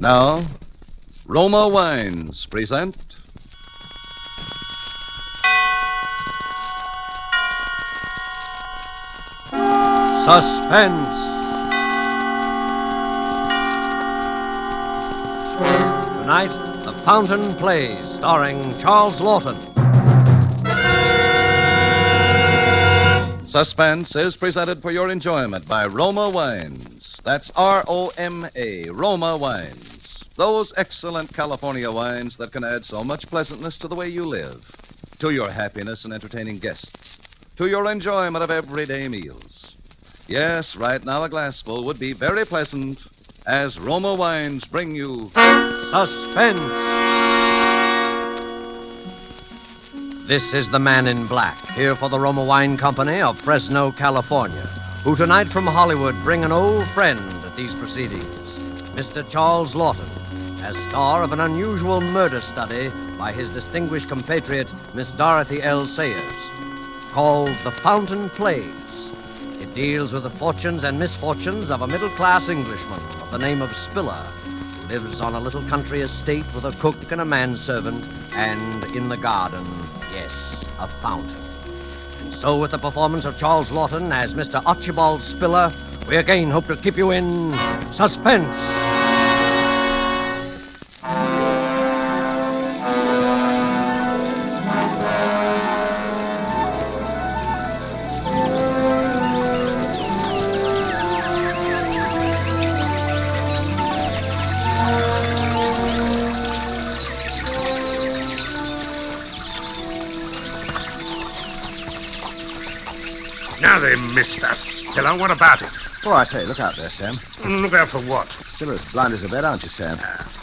Now, Roma Wines present Suspense. Tonight, The Fountain Plays, starring Charles Lawton. Suspense is presented for your enjoyment by Roma Wines. That's R-O-M-A, Roma Wines. Those excellent California wines that can add so much pleasantness to the way you live, to your happiness in entertaining guests, to your enjoyment of everyday meals. Yes, right now a glassful would be very pleasant as Roma Wines bring you Suspense. This is the man in black, here for the Roma Wine Company of Fresno, California, who tonight from Hollywood bring an old friend at these proceedings, Mr. Charles Lawton, as star of an unusual murder study by his distinguished compatriot, Miss Dorothy L. Sayers, called The Fountain Plays. It deals with the fortunes and misfortunes of a middle-class Englishman of the name of Spiller, who lives on a little country estate with a cook and a manservant, and in the garden, yes, a fountain. And so with the performance of Charles Lawton as Mr. Archibald Spiller, we again hope to keep you in suspense. Now then, Mr. Spiller, what about it? Oh, I say, look out there, Sam. Look out for what? Still as blind as a bat, aren't you, Sam?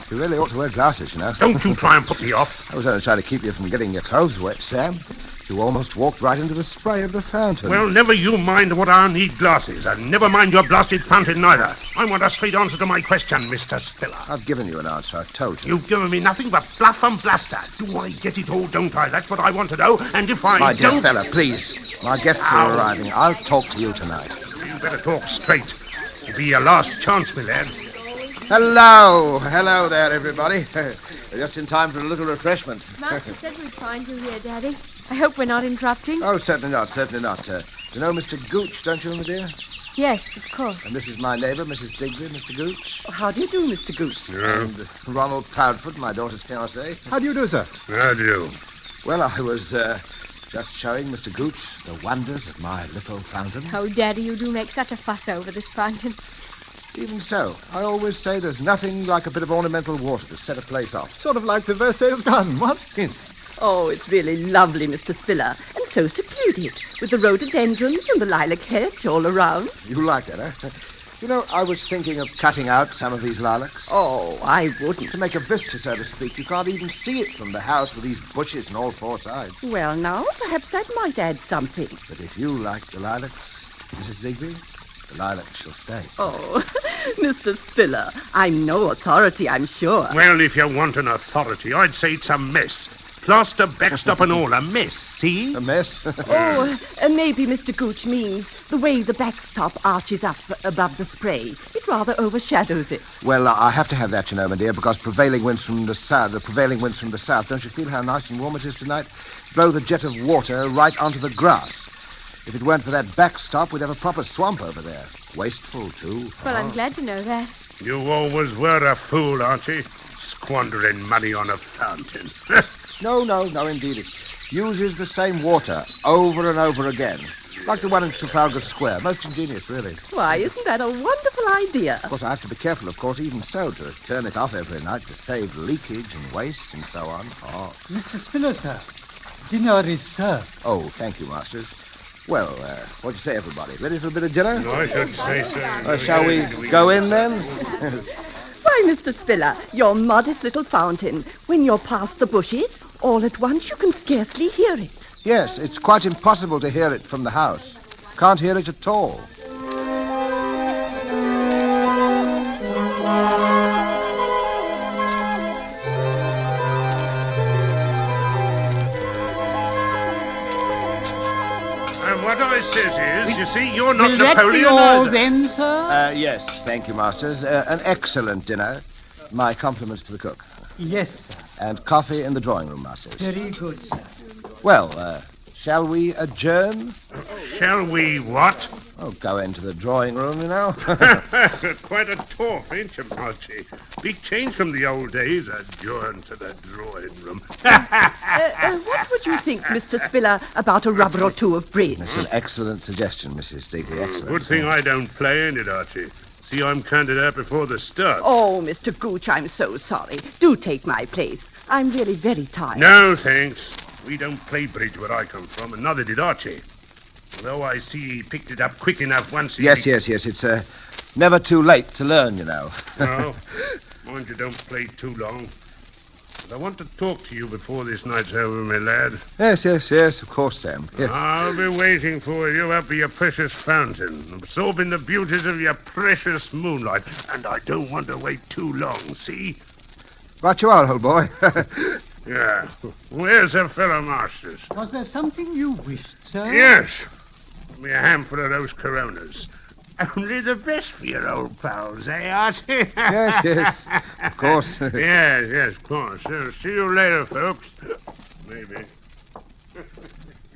You really ought to wear glasses, you know. Don't you try and put me off. I was only trying to keep you from getting your clothes wet, Sam. You almost walked right into the spray of the fountain. Well, never you mind what I need glasses, and never mind your blasted fountain neither. I want a straight answer to my question, Mr. Spiller. I've given you an answer, I've told you. You've given me nothing but bluff and bluster. Do I get it all, don't I? That's what I want to know, and if I My dear don't... fella, please. My guests are arriving. I'll talk to you tonight. You better talk straight. It'll be your last chance, my lad. Hello. Hello there, everybody. Just in time for a little refreshment. Master said we'd find you here, Daddy. I hope we're not interrupting. Oh, certainly not, certainly not. You know Mr. Gooch, don't you, my dear? Yes, of course. And this is my neighbour, Mrs. Digby, Mr. Gooch. How do you do, Mr. Goose? And Ronald Proudfoot, my daughter's fiancé. How do you do, sir? How do you? Well, I was just showing Mr. Gooch the wonders of my little fountain. Oh, Daddy, you do make such a fuss over this fountain. Even so, I always say there's nothing like a bit of ornamental water to set a place off. Sort of like the Versailles garden, what? Oh, it's really lovely, Mr. Spiller, and so secluded, with the rhododendrons and the lilac hedge all around. You like that, eh? You know, I was thinking of cutting out some of these lilacs. Oh, I wouldn't. To make a vista, so to speak. You can't even see it from the house with these bushes on all four sides. Well, now, perhaps that might add something. But if you like the lilacs, Mrs. Digby, the lilacs shall stay. Oh, Mr. Spiller, I'm no authority, I'm sure. Well, if you want an authority, I'd say it's a mess. Plaster, backstop and all, a mess, see? A mess? Oh, maybe Mr. Gooch means the way the backstop arches up above the spray. It rather overshadows it. Well, I have to have that, you know, my dear, because prevailing winds from the south, don't you feel how nice and warm it is tonight? Blow the jet of water right onto the grass. If it weren't for that backstop, we'd have a proper swamp over there. Wasteful, too. Well, I'm glad to know that. You always were a fool, Archie. Squandering money on a fountain. No, indeed. It uses the same water over and over again. Like the one in Trafalgar Square. Most ingenious, really. Why, isn't that a wonderful idea? Of course, I have to be careful, of course, even so, to turn it off every night to save leakage and waste and so on. Oh, Mr. Spiller, sir. Dinner is served. oh thank you, Masters. Well, what do you say, everybody? Ready for a bit of dinner? I should say so. Shall we go in, then? Why, Mr. Spiller, your modest little fountain, when you're past the bushes, all at once you can scarcely hear it. Yes, it's quite impossible to hear it from the house. Can't hear it at all. And what I says is, you see, you're not Will that be Napoleon all either. then, sir? Yes, thank you, Masters. An excellent dinner. My compliments to the cook. Yes, sir. And coffee in the drawing room, masters. Very good, sir. Well, shall we adjourn? Shall we what? Oh, go into the drawing room, you know. Quite a torf, ain't you, Marchie? Big change from the old days. Adjourn to the drawing room. What would you think, Mr. Spiller, about a rubber or two of bridge? That's an excellent suggestion, Mrs. Digby. Excellent. Good thing I don't play, ain't it, Archie? See, I'm counted out before the start. Oh, Mr. Gooch, I'm so sorry. Do take my place. I'm really very tired. No, thanks. We don't play bridge where I come from, and neither did Archie. Although I see he picked it up quick enough once he... Yes. It's never too late to learn, you know. No. Mind you don't play too long. But I want to talk to you before this night's over, my lad. Yes, of course, Sam. Yes. I'll be waiting for you up at your precious fountain, absorbing the beauties of your precious moonlight. And I don't want to wait too long, see? Right you are, old boy. Yeah. Where's the fellow masters? Was there something you wished, sir? Yes. Give me a handful of those Coronas. Only the best for your old pals, eh, Archie? Yes. Of course. Yes, of course. See you later, folks. Maybe.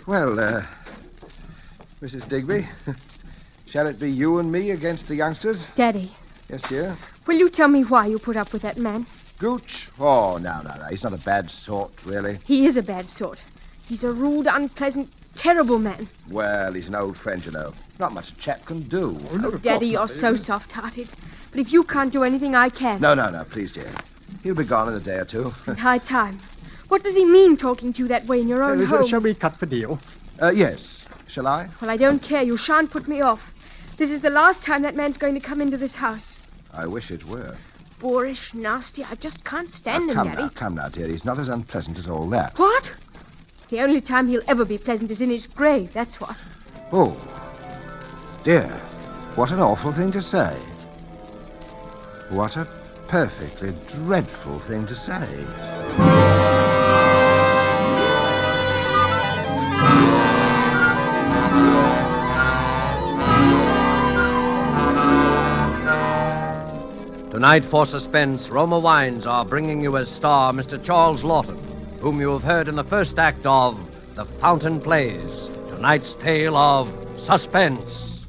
Well, Mrs. Digby, shall it be you and me against the youngsters? Daddy, Yes, dear. will you tell me why you put up with that man? Gooch? Oh, no. He's not a bad sort, really. He is a bad sort. He's a rude, unpleasant, terrible man. Well, he's an old friend, you know. Not much a chap can do. Oh, Daddy, you're so soft-hearted. But if you can't do anything, I can. No, please, dear. He'll be gone in a day or two. And high time. What does he mean talking to you that way in your own home? Shall we cut the deal? Yes. Shall I? Well, I don't care. You shan't put me off. This is the last time that man's going to come into this house. I wish it were. Boorish, nasty. I just can't stand him, Daddy. Come now, dear. He's not as unpleasant as all that. What? The only time he'll ever be pleasant is in his grave, that's what. Oh, dear. What an awful thing to say. What a perfectly dreadful thing to say. Tonight for Suspense, Roma Wines are bringing you as star Mr. Charles Lawton, whom you have heard in the first act of The Fountain Plays, tonight's tale of Suspense.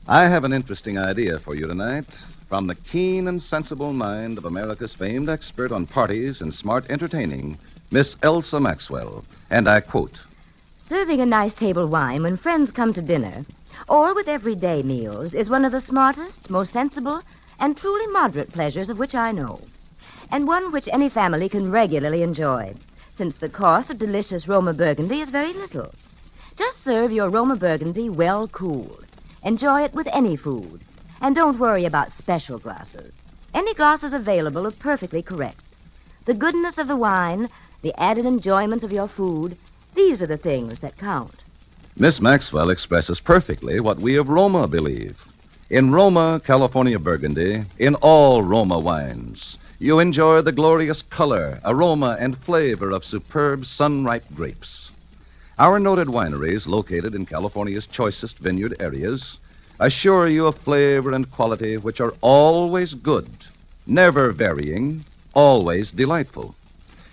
I have an interesting idea for you tonight from the keen and sensible mind of America's famed expert on parties and smart entertaining, Miss Elsa Maxwell. And I quote, Serving a nice table wine when friends come to dinner, or with everyday meals, is one of the smartest, most sensible, and truly moderate pleasures of which I know, and one which any family can regularly enjoy, since the cost of delicious Roma Burgundy is very little. Just serve your Roma Burgundy well cooled. Enjoy it with any food, and don't worry about special glasses. Any glasses available are perfectly correct. The goodness of the wine, the added enjoyment of your food, these are the things that count. Miss Maxwell expresses perfectly what we of Roma believe. In Roma, California Burgundy, in all Roma wines, you enjoy the glorious color, aroma, and flavor of superb sun-ripe grapes. Our noted wineries, located in California's choicest vineyard areas, assure you of flavor and quality which are always good, never varying, always delightful.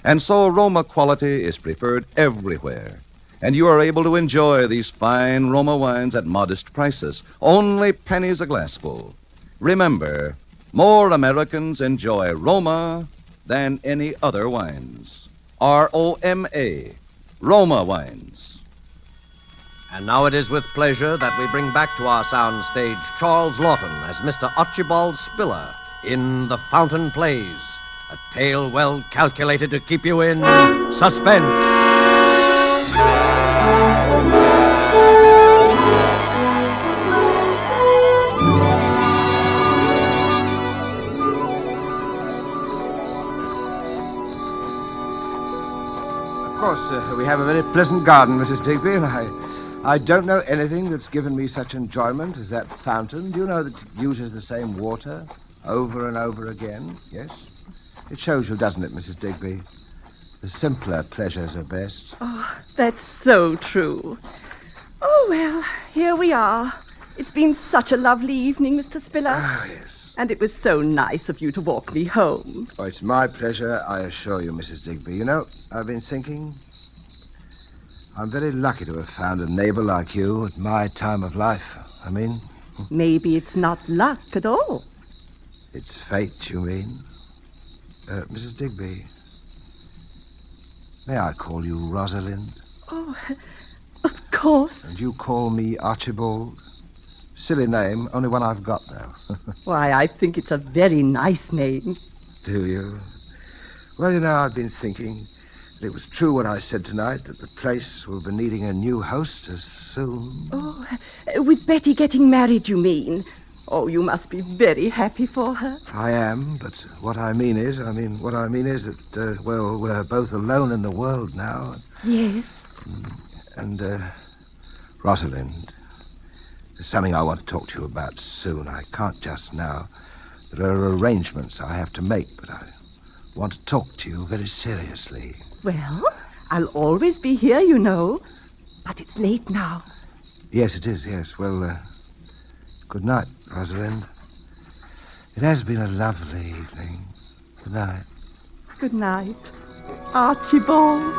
And so Roma quality is preferred everywhere, and you are able to enjoy these fine Roma wines at modest prices, only pennies a glassful. Remember, more Americans enjoy Roma than any other wines. R-O-M-A, Roma wines. And now it is with pleasure that we bring back to our sound stage Charles Lawton as Mr. Archibald Spiller in The Fountain Plays, a tale well calculated to keep you in suspense. Of course, we have a very pleasant garden, Mrs. Digby, and I don't know anything that's given me such enjoyment as that fountain. Do you know that it uses the same water over and over again? Yes? It shows you, doesn't it, Mrs. Digby? The simpler pleasures are best. Oh, that's so true. Oh, well, here we are. It's been such a lovely evening, Mr. Spiller. Ah, yes. And it was so nice of you to walk me home. Oh, it's my pleasure, I assure you, Mrs. Digby. You know, I've been thinking. I'm very lucky to have found a neighbor like you at my time of life. I mean, Maybe it's not luck at all. it's fate, you mean? Mrs. Digby, may I call you Rosalind? Oh, of course. And you call me Archibald? Silly name, only one I've got, though. Why, I think it's a very nice name. Do you? Well, you know, I've been thinking that it was true what I said tonight, that the place will be needing a new hostess soon. Oh, with Betty getting married, you mean? Oh, you must be very happy for her. I am, but what I mean is that, well, we're both alone in the world now. Yes. And, Rosalind, there's something I want to talk to you about soon. I can't just now. There are arrangements I have to make, but I want to talk to you very seriously. Well, I'll always be here, you know. But it's late now. Yes, it is, yes. Well, good night, Rosalind. It has been a lovely evening. Good night. Good night, Archibald.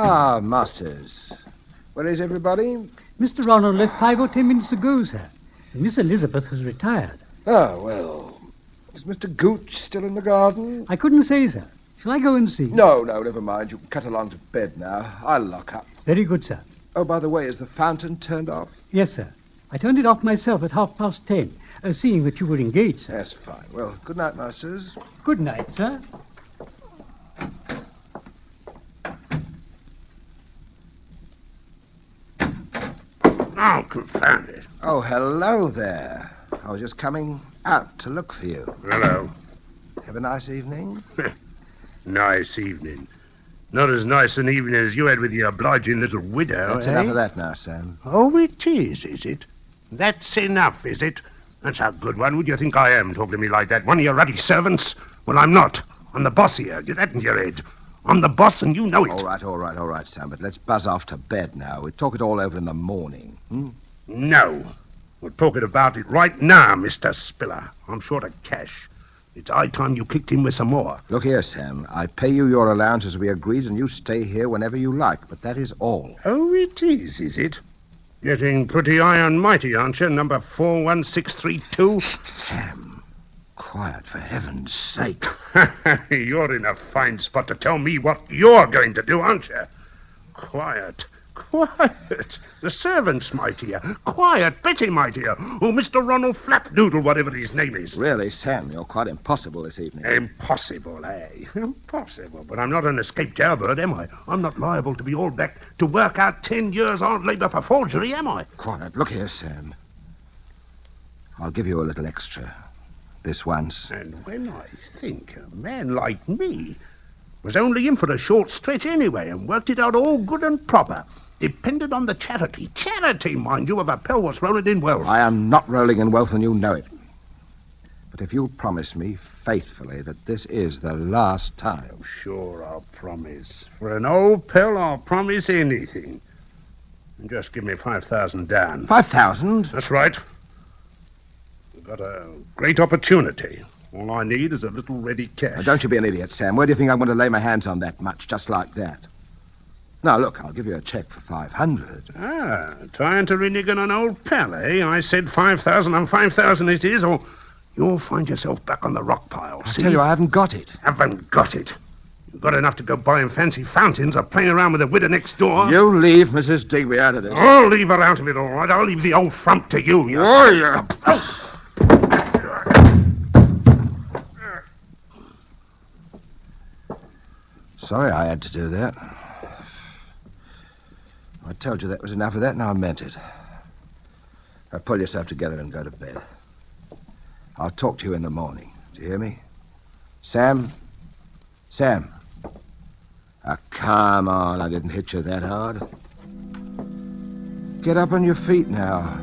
Ah, Masters. Where is everybody? Mr. Ronald left 5 or 10 minutes ago, sir. And Miss Elizabeth has retired. Oh, well. Is Mr. Gooch still in the garden? I couldn't say, sir. Shall I go and see? No, never mind. You can cut along to bed now. I'll lock up. Very good, sir. Oh, by the way, is the fountain turned off? Yes, sir. I turned it off myself at 10:30, seeing that you were engaged, sir. That's fine. Well, good night, Masters. Good night, sir. Oh, confound it. Oh, hello there. I was just coming out to look for you. Hello. Have a nice evening. Nice evening. Not as nice an evening as you had with your obliging little widow, That's eh? enough of that now, Sam. Oh, it is it? That's enough, is it? That's a good one. Who do you think I am, talking to me like that? One of your ruddy servants? Well, I'm not. I'm the boss here. Get that in your head. I'm the boss, and you know it. All right, Sam, but let's buzz off to bed now. We'll talk it all over in the morning. No. We're talking about it right now, Mr. Spiller. I'm short of cash. It's high time you kicked in with some more. Look here, Sam. I pay you your allowance as we agreed, and you stay here whenever you like, but that is all. Oh, it is it? Getting pretty high and mighty, aren't you, number 41632? Sam, quiet, for heaven's sake. You're in a fine spot to tell me what you're going to do, aren't you? Quiet. The servants, my dear. Quiet, Betty, my dear. Oh, Mr. Ronald Flapdoodle, whatever his name is. Really, Sam, you're quite impossible this evening. Impossible, eh? Impossible. But I'm not an escaped jailbird, am I? I'm not liable to be hauled back to work out 10 years hard labor for forgery, am I? Quiet. Look here, Sam. I'll give you a little extra. This once. And when I think a man like me was only in for a short stretch anyway and worked it out all good and proper, depended on the charity, mind you, of a pill was rolling in wealth. I am not rolling in wealth, and you know it. But if you'll promise me faithfully that this is the last time... Sure, I'll promise. For an old pill, I'll promise anything. And just give me 5,000 down. 5,000? That's right. We've got a great opportunity. All I need is a little ready cash. Now, don't you be an idiot, Sam. Where do you think I'm going to lay my hands on that much, just like that? Now, look, I'll give you a check for 500. Ah, trying to renege on an old pal, eh? I said 5,000 and 5,000 it is, or you'll find yourself back on the rock pile. I tell you, I haven't got it. Haven't got it. You've got enough to go buying fancy fountains or playing around with the widow next door. You leave Mrs. Digby out of this. I'll leave her out of it, all right. I'll leave the old front to you. Oh, yeah. Sorry I had to do that. I told you that was enough of that, and I meant it. Now pull yourself together and go to bed. I'll talk to you in the morning. Do you hear me? Sam? Ah, come on. I didn't hit you that hard. Get up on your feet now.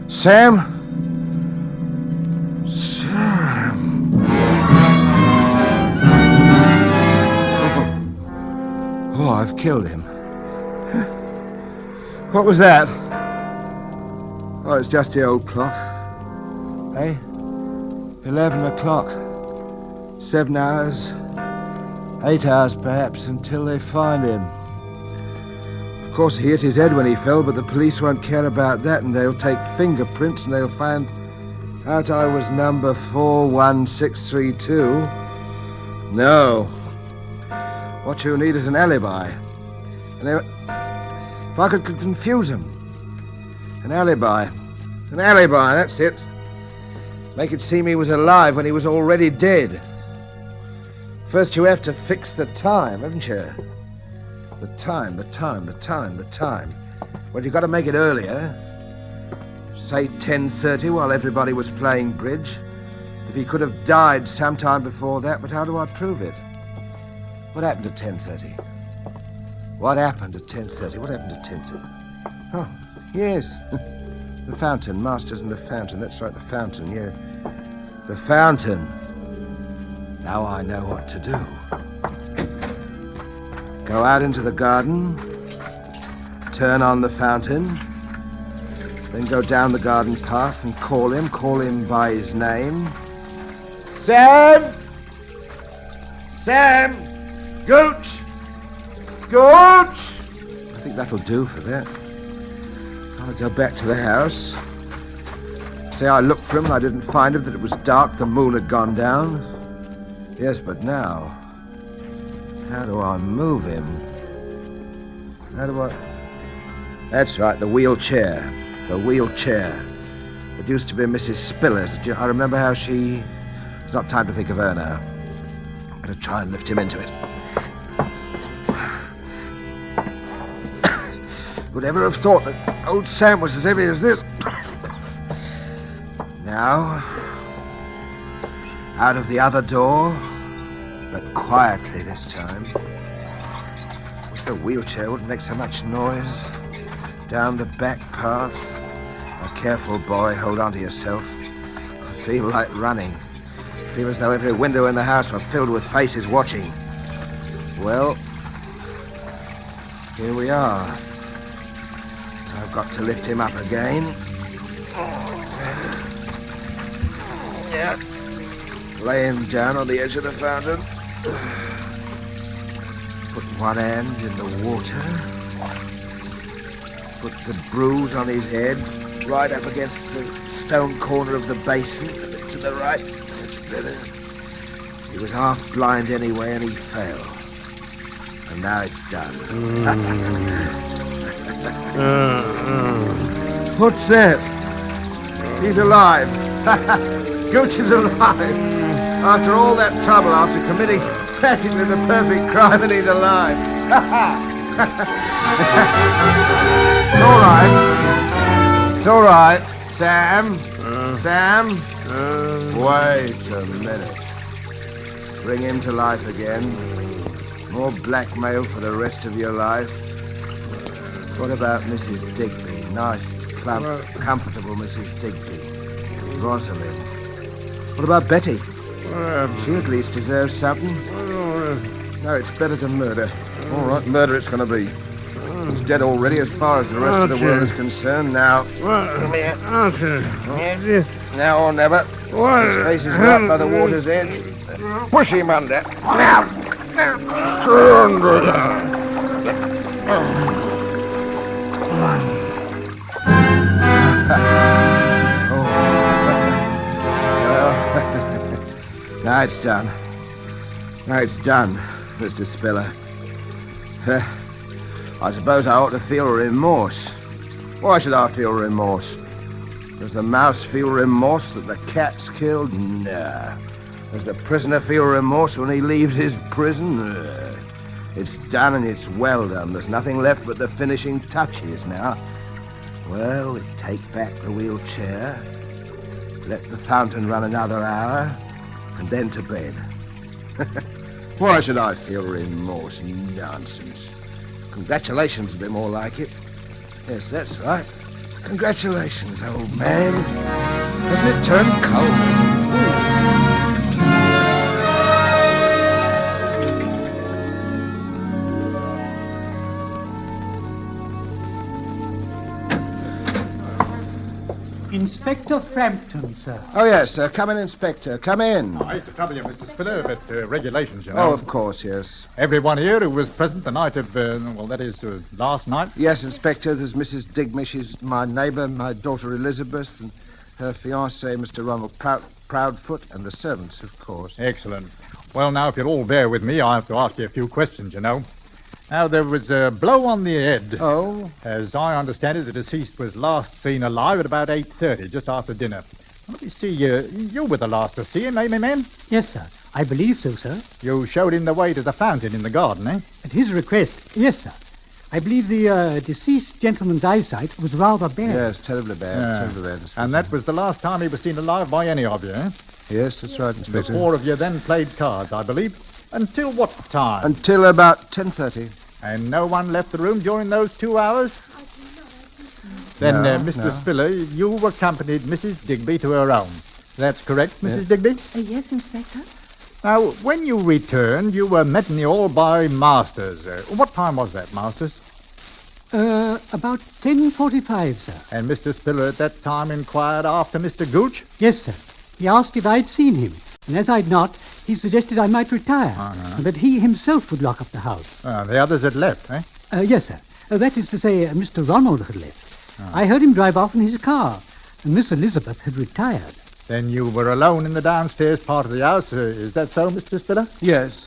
Sam? Sam. Oh, I've killed him. What was that? Oh, it's just the old clock. Hey? 11 o'clock. 7 hours. 8 hours, perhaps, until they find him. Of course, he hit his head when he fell, but the police won't care about that, and they'll take fingerprints, and they'll find out I was number 41632. No. What you need is an alibi. If I could confuse him. An alibi. An alibi, that's it. Make it seem he was alive when he was already dead. First you have to fix the time, haven't you? The time. Well, you've got to make it earlier. Say 10:30 while everybody was playing bridge. If he could have died sometime before that, but how do I prove it? What happened at 10:30? What happened at 10:30? What happened at 10:30? Oh, yes. The fountain. Masters and the fountain. That's right, the fountain, yeah. The fountain. Now I know what to do. Go out into the garden. Turn on the fountain. Then go down the garden path and call him. Call him by his name. Sam! Sam! Gooch! Gooch! I think that'll do for that. I'll go back to the house. Say I looked for him and I didn't find him, that it was dark, the moon had gone down. Yes, but now, how do I move him? How do I... That's right, the wheelchair. The wheelchair. It used to be Mrs. Spiller's. I remember how she... It's not time to think of her now. I'm going to try and lift him into it. Would ever have thought that old Sam was as heavy as this? Now, out of the other door, but quietly this time. Wish the wheelchair wouldn't make so much noise. Down the back path. A careful boy, hold on to yourself. I feel like running. I feel as though every window in the house were filled with faces watching. Well, here we are. I've got to lift him up again. Yeah. Lay him down on the edge of the fountain. Put one hand in the water. Put the bruise on his head, right up against the stone corner of the basin, a bit to the right. That's better. He was half blind anyway, and he fell. And now it's done. What's that? He's alive. Gooch is alive. After all that trouble, after committing practically the perfect crime, and he's alive. It's all right. It's all right. Sam? Sam? Wait a minute. Bring him to life again. More blackmail for the rest of your life. What about Mrs. Digby? Nice, plump, comfortable Mrs. Digby. Rosalind. What about Betty? She at least deserves something. No, it's better than murder. All right, murder it's going to be. He's dead already as far as the rest of the world is concerned. Now, come here. Now or never. His face is right by the water's edge. Push him under. Now. Now it's done. Now it's done, Mr. Spiller. I suppose I ought to feel remorse. Why should I feel remorse? Does the mouse feel remorse that the cat's killed? Nah. Does the prisoner feel remorse when he leaves his prison? Nah. It's done and it's well done. There's nothing left but the finishing touches now. Well, we take back the wheelchair, let the fountain run another hour, and then to bed. Why should I feel remorse? Nonsense. Congratulations would be more like it. Yes, that's right. Congratulations, old man. Doesn't it turn cold? Inspector Frampton, sir. Oh, yes. Come in, Inspector. Come in. I hate to trouble you, Mr. Spiller, but regulations, you know. Oh, of course, yes. Everyone here who was present the night of, last night. Yes, Inspector, there's Mrs. Digby. She's my neighbour, my daughter Elizabeth, and her fiancé, Mr. Ronald Proudfoot, and the servants, of course. Excellent. Well, now, if you'll all bear with me, I have to ask you a few questions, you know. Now, there was a blow on the head. Oh? As I understand it, the deceased was last seen alive at about 8:30, just after dinner. Let me see, you were the last to see him, eh, my man? Yes, sir. I believe so, sir. You showed him the way to the fountain in the garden, eh? At his request, yes, sir. I believe the deceased gentleman's eyesight was rather bad. Yes, terribly bad, terribly bad. And that was the last time he was seen alive by any of you, eh? Yes, that's right, The Inspector. four of you then played cards, I believe. Until what time? Until about 10:30. And no one left the room during those 2 hours? Then, No, Mr. no. Spiller, you accompanied Mrs. Digby to her home. That's correct, Mrs. Digby? Yes, Inspector? Now, when you returned, you were met in the hall by Masters. What time was that, Masters? About 10:45, sir. And Mr. Spiller at that time inquired after Mr. Gooch? Yes, sir. He asked if I'd seen him, and as I'd not, he suggested I might retire, and that he himself would lock up the house. The others had left, eh? Yes, sir. That is to say, Mr. Ronald had left. I heard him drive off in his car, and Miss Elizabeth had retired. Then you were alone in the downstairs part of the house. Is that so, Mr. Spiller? Yes.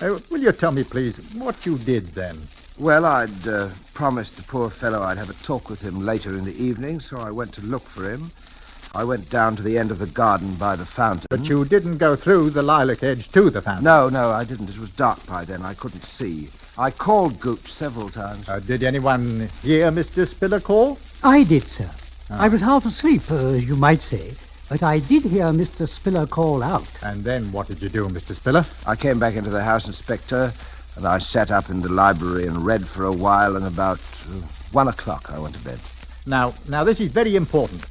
Will you tell me, please, what you did then? Well, I'd promised the poor fellow I'd have a talk with him later in the evening, so I went to look for him. I went down to the end of the garden by the fountain. But you didn't go through the lilac hedge to the fountain? No, I didn't. It was dark by then. I couldn't see. I called Gooch several times. Did anyone hear Mr. Spiller call? I did, sir. I was half asleep, you might say, but I did hear Mr. Spiller call out. And then what did you do, Mr. Spiller? I came back into the house, Inspector, and I sat up in the library and read for a while, and about 1 o'clock I went to bed. Now, this is very important.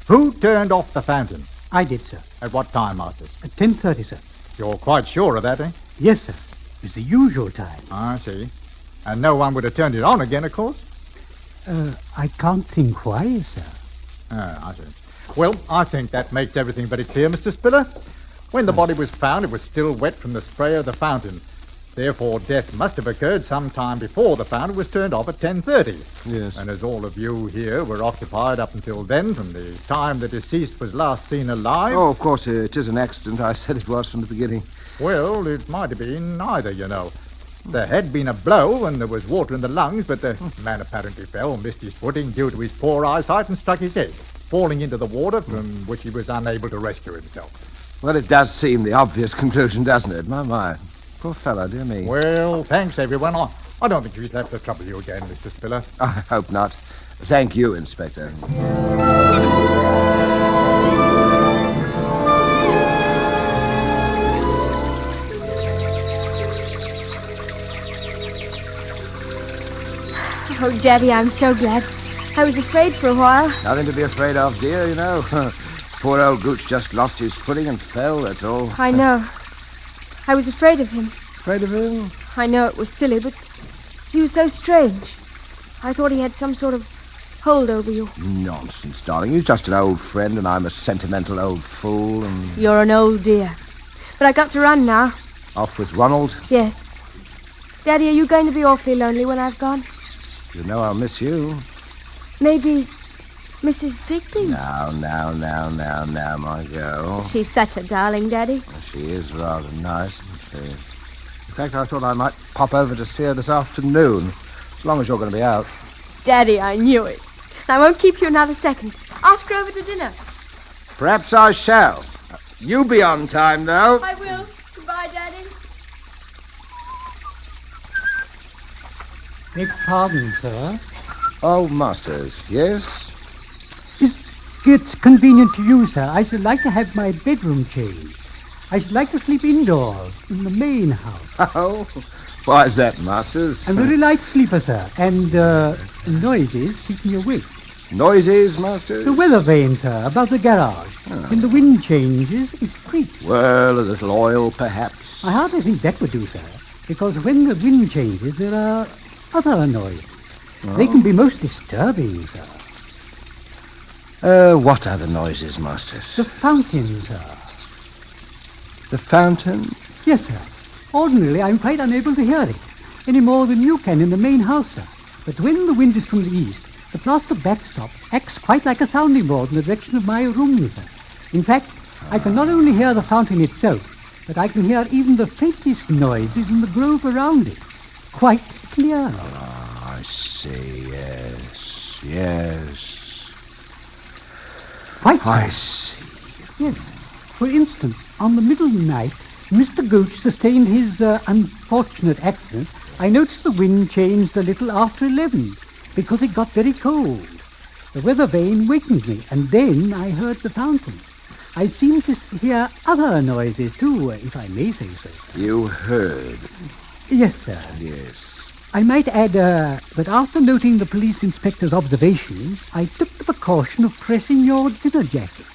Who turned off the fountain? I did, sir. At what time, Masters? At 10:30, sir. You're quite sure of that, eh? Yes, sir. It's the usual time. I see. And no one would have turned it on again, of course? I can't think why, sir. I see. Well, I think that makes everything very clear, Mr. Spiller. When the body was found, it was still wet from the spray of the fountain. Therefore, death must have occurred some time before the fountain was turned off at 10:30. Yes. And as all of you here were occupied up until then, from the time the deceased was last seen alive... Oh, of course, it is an accident. I said it was from the beginning. Well, it might have been either, you know. There had been a blow and there was water in the lungs, but the man apparently fell, missed his footing due to his poor eyesight and struck his head, falling into the water from which he was unable to rescue himself. Well, it does seem the obvious conclusion, doesn't it? My. Poor fellow, dear me. Well, thanks, everyone. I don't think we'll have to trouble you again, Mr. Spiller. I hope not. Thank you, Inspector. Oh, Daddy, I'm so glad. I was afraid for a while. Nothing to be afraid of, dear, you know. Poor old Gooch just lost his footing and fell, that's all. I know. I was afraid of him. Afraid of him? I know it was silly, but he was so strange. I thought he had some sort of hold over you. Nonsense, darling. He's just an old friend, and I'm a sentimental old fool, and... You're an old dear. But I got to run now. Off with Ronald? Yes. Daddy, are you going to be awfully lonely when I've gone? You know I'll miss you. Maybe Mrs. Digby? Now, my girl. She's such a darling, Daddy. She is rather nice, isn't she? In fact, I thought I might pop over to see her this afternoon, as long as you're going to be out. Daddy, I knew it. I won't keep you another second. Ask her over to dinner. Perhaps I shall. You be on time, though. I will. Goodbye, Daddy. Beg pardon, sir. Oh, Masters, yes? If it's convenient to you, sir, I should like to have my bedroom changed. I should like to sleep indoors, in the main house. Oh, why is that, Masters? I'm a very light sleeper, sir, and noises keep me awake. Noises, Masters? The weather vane, sir, above the garage. When the wind changes, it creaks. Well, a little oil, perhaps. I hardly think that would do, sir, because when the wind changes, there are other noises. They can be most disturbing, sir. What other noises, Masters? The fountain, sir. The fountain? Yes, sir. Ordinarily, I'm quite unable to hear it, any more than you can in the main house, sir. But when the wind is from the east, the plaster backstop acts quite like a sounding board in the direction of my room, sir. In fact, I can not only hear the fountain itself, but I can hear even the faintest noises in the grove around it, quite clearly. I see, yes. Quite, sir. I see. Yes. For instance, on the middle night, Mr. Gooch sustained his unfortunate accident. I noticed the wind changed a little after 11, because it got very cold. The weather vane wakened me, and then I heard the fountain. I seemed to hear other noises, too, if I may say so. You heard? Yes, sir. Yes. I might add that after noting the police inspector's observations, I took the precaution of pressing your dinner jacket.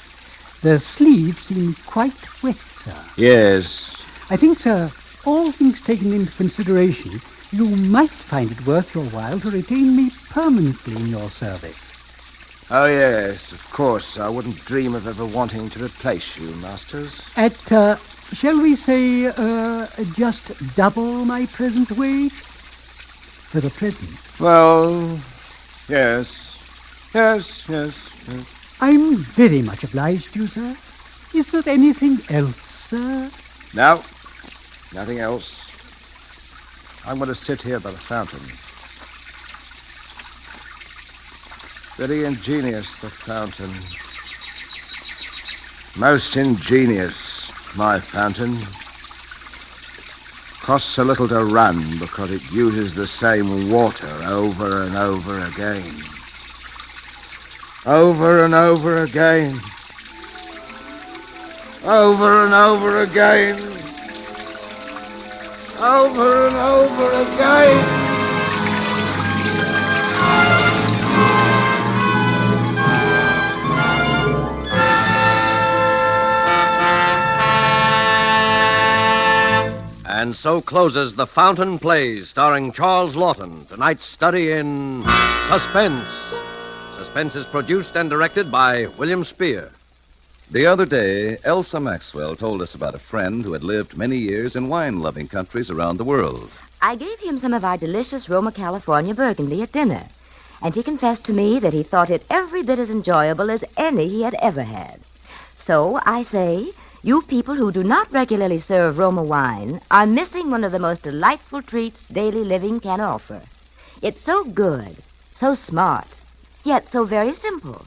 The sleeves seem quite wet, sir. Yes. I think, sir, all things taken into consideration, you might find it worth your while to retain me permanently in your service. Oh, yes, of course. I wouldn't dream of ever wanting to replace you, Masters. At, shall we say, just double my present wage? For the present. Well, yes. Yes. I'm very much obliged to you, sir. Is there anything else, sir? No, nothing else. I'm going to sit here by the fountain. Very ingenious, the fountain. Most ingenious, my fountain. Costs a little to run because it uses the same water over and over again. Over and over again. Over and over again. Over and over again. And so closes The Fountain Plays, starring Charles Lawton, tonight's study in Suspense. Suspense is produced and directed by William Spear. The other day, Elsa Maxwell told us about a friend who had lived many years in wine-loving countries around the world. I gave him some of our delicious Roma, California Burgundy at dinner, and he confessed to me that he thought it every bit as enjoyable as any he had ever had. So I say, you people who do not regularly serve Roma wine are missing one of the most delightful treats daily living can offer. It's so good, so smart, yet so very simple.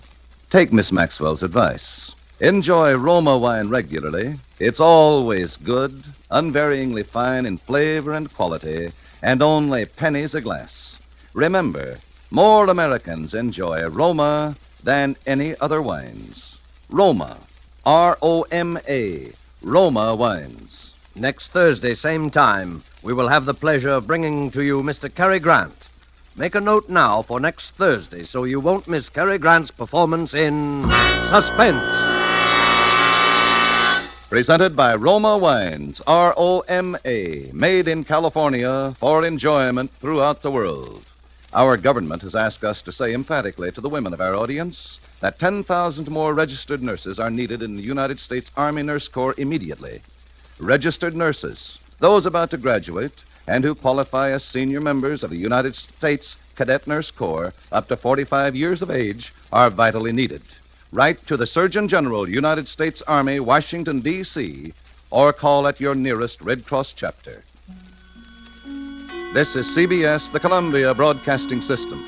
Take Miss Maxwell's advice. Enjoy Roma wine regularly. It's always good, unvaryingly fine in flavor and quality, and only pennies a glass. Remember, more Americans enjoy Roma than any other wines. Roma, R-O-M-A, Roma wines. Next Thursday, same time, we will have the pleasure of bringing to you Mr. Cary Grant. Make a note now for next Thursday so you won't miss Cary Grant's performance in Suspense. Presented by Roma Wines, R-O-M-A, made in California for enjoyment throughout the world. Our government has asked us to say emphatically to the women of our audience that 10,000 more registered nurses are needed in the United States Army Nurse Corps immediately. Registered nurses, those about to graduate and who qualify as senior members of the United States Cadet Nurse Corps up to 45 years of age, are vitally needed. Write to the Surgeon General, United States Army, Washington, D.C., or call at your nearest Red Cross chapter. This is CBS, the Columbia Broadcasting System.